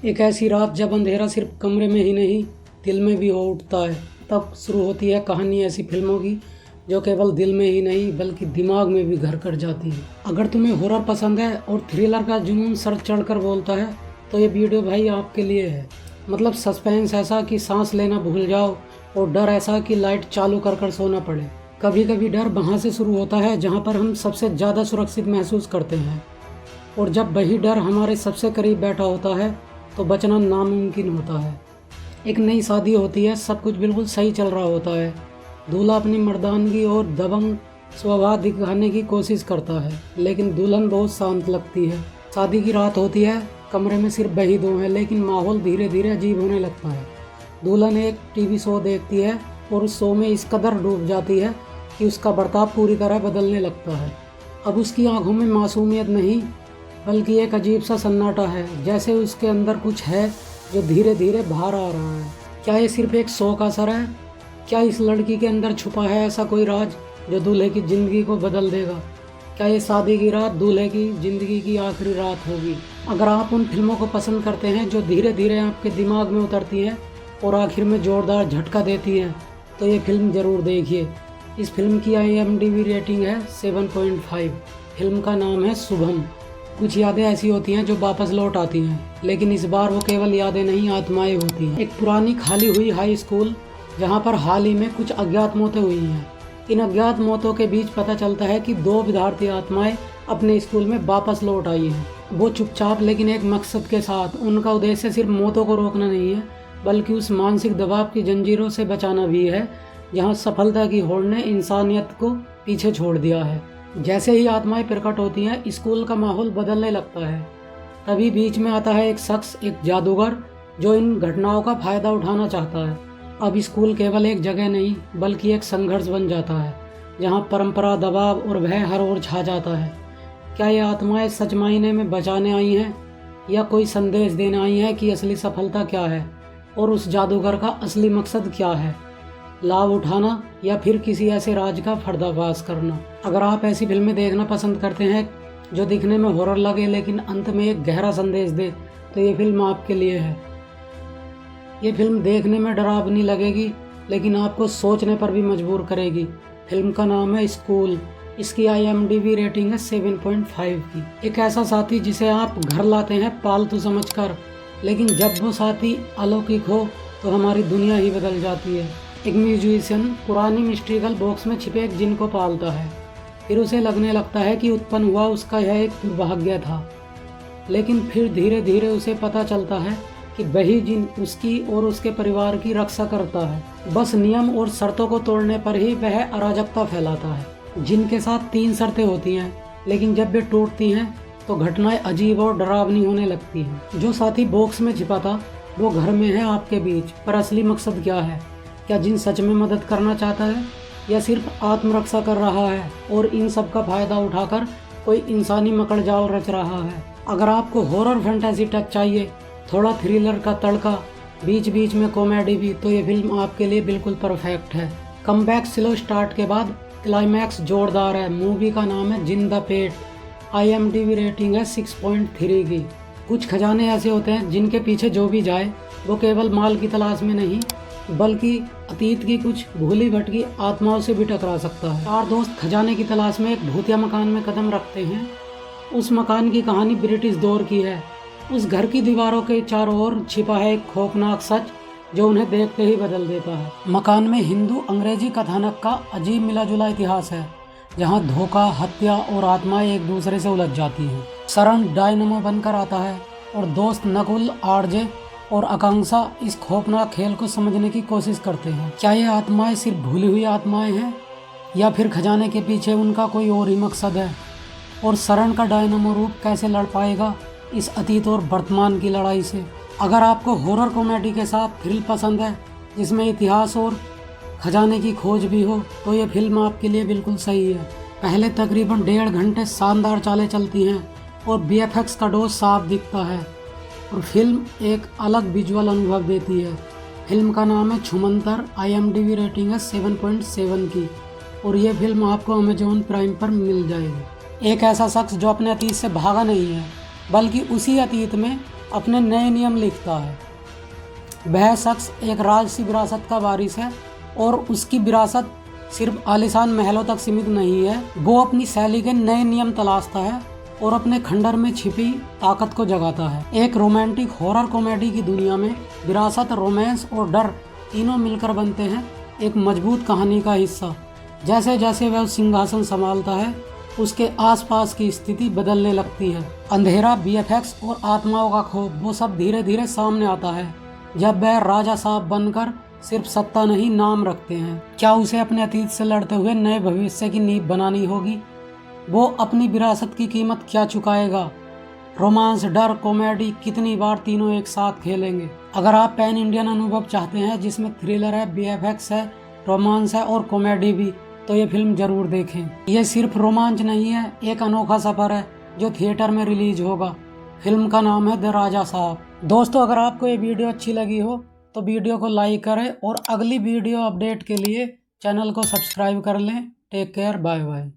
एक ऐसी रात जब अंधेरा सिर्फ कमरे में ही नहीं दिल में भी हो उठता है, तब शुरू होती है कहानी ऐसी फिल्मों की जो केवल दिल में ही नहीं बल्कि दिमाग में भी घर कर जाती है। अगर तुम्हें हॉरर पसंद है और थ्रिलर का जुनून सर चढ़कर बोलता है तो ये वीडियो भाई आपके लिए है। मतलब सस्पेंस ऐसा कि सांस लेना भूल जाओ और डर ऐसा कि लाइट चालू कर कर सोना पड़े। कभी कभी डर वहाँ से शुरू होता है जहाँ पर हम सबसे ज़्यादा सुरक्षित महसूस करते हैं, और जब वही डर हमारे सबसे करीब बैठा होता है तो बचना नामुमकिन होता है। एक नई शादी होती है, सब कुछ बिल्कुल सही चल रहा होता है। दूल्हा अपनी मर्दानगी और दबंग स्वभाव दिखाने की कोशिश करता है, लेकिन दुल्हन बहुत शांत लगती है। शादी की रात होती है, कमरे में सिर्फ वही दो हैं, लेकिन माहौल धीरे धीरे अजीब होने लगता है। दुल्हन एक टीवी शो देखती है और उस शो में इस कदर डूब जाती है कि उसका बर्ताव पूरी तरह बदलने लगता है। अब उसकी आंखों में मासूमियत नहीं बल्कि एक अजीब सा सन्नाटा है, जैसे उसके अंदर कुछ है जो धीरे धीरे बाहर आ रहा है। क्या ये सिर्फ एक शो का असर है? क्या इस लड़की के अंदर छुपा है ऐसा कोई राज जो दूल्हे की ज़िंदगी को बदल देगा? क्या ये शादी की रात दूल्हे की ज़िंदगी की आखिरी रात होगी? अगर आप उन फिल्मों को पसंद करते हैं जो धीरे धीरे आपके दिमाग में उतरती हैं और आखिर में ज़ोरदार झटका देती हैं, तो ये फिल्म ज़रूर देखिए। इस फिल्म की IMDb रेटिंग है 7.5। फिल्म का नाम है शुभम। कुछ यादें ऐसी होती हैं जो वापस लौट आती हैं, लेकिन इस बार वो केवल यादें नहीं, आत्माएं होती हैं। एक पुरानी खाली हुई हाई स्कूल जहां पर हाल ही में कुछ अज्ञात मौतें हुई हैं। इन अज्ञात मौतों के बीच पता चलता है कि 2 विद्यार्थी आत्माएं अपने स्कूल में वापस लौट आई हैं। वो चुपचाप लेकिन एक मकसद के साथ। उनका उद्देश्य सिर्फ मौतों को रोकना नहीं है बल्कि उस मानसिक दबाव की जंजीरों से बचाना भी है जहाँ सफलता की होड़ ने इंसानियत को पीछे छोड़ दिया है। जैसे ही आत्माएं प्रकट होती हैं, स्कूल का माहौल बदलने लगता है। तभी बीच में आता है एक शख्स, एक जादूगर, जो इन घटनाओं का फायदा उठाना चाहता है। अब स्कूल केवल एक जगह नहीं बल्कि एक संघर्ष बन जाता है जहां परंपरा, दबाव और भय हर ओर छा जाता है। क्या ये आत्माएं सच मायने में बचाने आई हैं या कोई संदेश देने आई हैं कि असली सफलता क्या है और उस जादूगर का असली मकसद क्या है? लाभ उठाना या फिर किसी ऐसे राज का पर्दाफाश करना? अगर आप ऐसी फिल्में देखना पसंद करते हैं जो दिखने में हॉरर लगे लेकिन अंत में एक गहरा संदेश दे, तो ये फिल्म आपके लिए है। ये फिल्म देखने में डरावनी लगेगी लेकिन आपको सोचने पर भी मजबूर करेगी। फिल्म का नाम है स्कूल। इसकी IMDb रेटिंग है 7.5 की। एक ऐसा साथी जिसे आप घर लाते हैं पालतू समझकर, लेकिन जब वो साथी अलौकिक हो तो हमारी दुनिया ही बदल जाती है। एक म्यूजिशियन पुरानी मिस्ट्रिकल बॉक्स में छिपे एक जिन को पालता है। फिर उसे लगने लगता है कि उत्पन्न हुआ उसका यह एक दुर्भाग्य था, लेकिन फिर धीरे धीरे उसे पता चलता है कि वही जिन उसकी और उसके परिवार की रक्षा करता है। बस नियम और शर्तों को तोड़ने पर ही वह अराजकता फैलाता है। जिन के साथ 3 शर्तें होती हैं, लेकिन जब वे टूटती हैं तो घटनाएं अजीब और डरावनी होने लगती हैं। जो साथी बॉक्स में छिपा था वो घर में है आपके बीच, पर असली मकसद क्या है? क्या जिन सच में मदद करना चाहता है या सिर्फ आत्मरक्षा कर रहा है और इन सब का फायदा उठाकर कोई इंसानी मकड़ जाल रच रहा है? अगर आपको हॉरर फैंटेसी टच चाहिए, थोड़ा थ्रिलर का तड़का, बीच बीच में कॉमेडी भी, तो ये फिल्म आपके लिए बिल्कुल परफेक्ट है। कमबैक स्लो स्टार्ट के बाद क्लाइमैक्स जोरदार है। मूवी का नाम है जिन द पेट। IMDb रेटिंग है 6.3 की। कुछ खजाने ऐसे होते हैं जिनके पीछे जो भी जाए वो केवल माल की तलाश में नहीं बल्कि अतीत की कुछ भूली भटकी आत्माओं से भी टकरा सकता है। 4 दोस्त खजाने की तलाश में एक भूतिया मकान में कदम रखते हैं। उस मकान की कहानी ब्रिटिश दौर की है। उस घर की दीवारों के चारों ओर छिपा है एक खौफनाक सच जो उन्हें देखते ही बदल देता है। मकान में हिंदू अंग्रेजी कथानक का अजीब मिला जुला इतिहास है, जहाँ धोखा, हत्या और आत्माएं एक दूसरे से उलझ जाती हैं। शरण डायनमो बनकर आता है और दोस्त नकुल, आरजे और आकांक्षा इस खौफनाक खेल को समझने की कोशिश करते हैं। क्या ये आत्माएं सिर्फ भूली हुई आत्माएं हैं या फिर खजाने के पीछे उनका कोई और ही मकसद है? और शरण का डायनामो रूप कैसे लड़ पाएगा इस अतीत और वर्तमान की लड़ाई से? अगर आपको हॉरर कॉमेडी के साथ थ्रिल पसंद है जिसमें इतिहास और खजाने की खोज भी हो, तो ये फिल्म आपके लिए बिल्कुल सही है। पहले तकरीबन 1.5 घंटे शानदार चालें चलती हैं और VFX का डोज साफ दिखता है और फिल्म एक अलग विजुअल अनुभव देती है। फिल्म का नाम है छुमंतर। IMDb रेटिंग है 7.7 की और ये फिल्म आपको अमेजॉन प्राइम पर मिल जाएगी। एक ऐसा शख्स जो अपने अतीत से भागा नहीं है बल्कि उसी अतीत में अपने नए नियम लिखता है। वह शख्स एक राजसी विरासत का वारिस है और उसकी विरासत सिर्फ आलीशान महलों तक सीमित नहीं है। वो अपनी शैली के नए नियम तलाशता है और अपने खंडर में छिपी ताकत को जगाता है। एक रोमांटिक हॉरर कॉमेडी की दुनिया में विरासत, रोमांस और डर तीनों मिलकर बनते हैं एक मजबूत कहानी का हिस्सा। जैसे जैसे वह सिंहासन संभालता है, उसके आसपास की स्थिति बदलने लगती है। अंधेरा, वीएफएक्स और आत्माओं का खौफ, वो सब धीरे धीरे सामने आता है जब वह राजा साहब बनकर सिर्फ सत्ता नहीं, नाम रखते हैं। क्या उसे अपने अतीत से लड़ते हुए नए भविष्य की नींव बनानी होगी? वो अपनी विरासत की कीमत क्या चुकाएगा? रोमांस, डर, कॉमेडी, कितनी बार तीनों एक साथ खेलेंगे? अगर आप पैन इंडियन अनुभव चाहते हैं जिसमें थ्रिलर है, वीएफएक्स है, रोमांस है और कॉमेडी भी, तो ये फिल्म जरूर देखें। ये सिर्फ रोमांच नहीं है, एक अनोखा सफर है जो थिएटर में रिलीज होगा। फिल्म का नाम है द राजा साहब। दोस्तों, अगर आपको ये वीडियो अच्छी लगी हो तो वीडियो को लाइक करें और अगली वीडियो अपडेट के लिए चैनल को सब्सक्राइब कर लें। Take care, bye bye.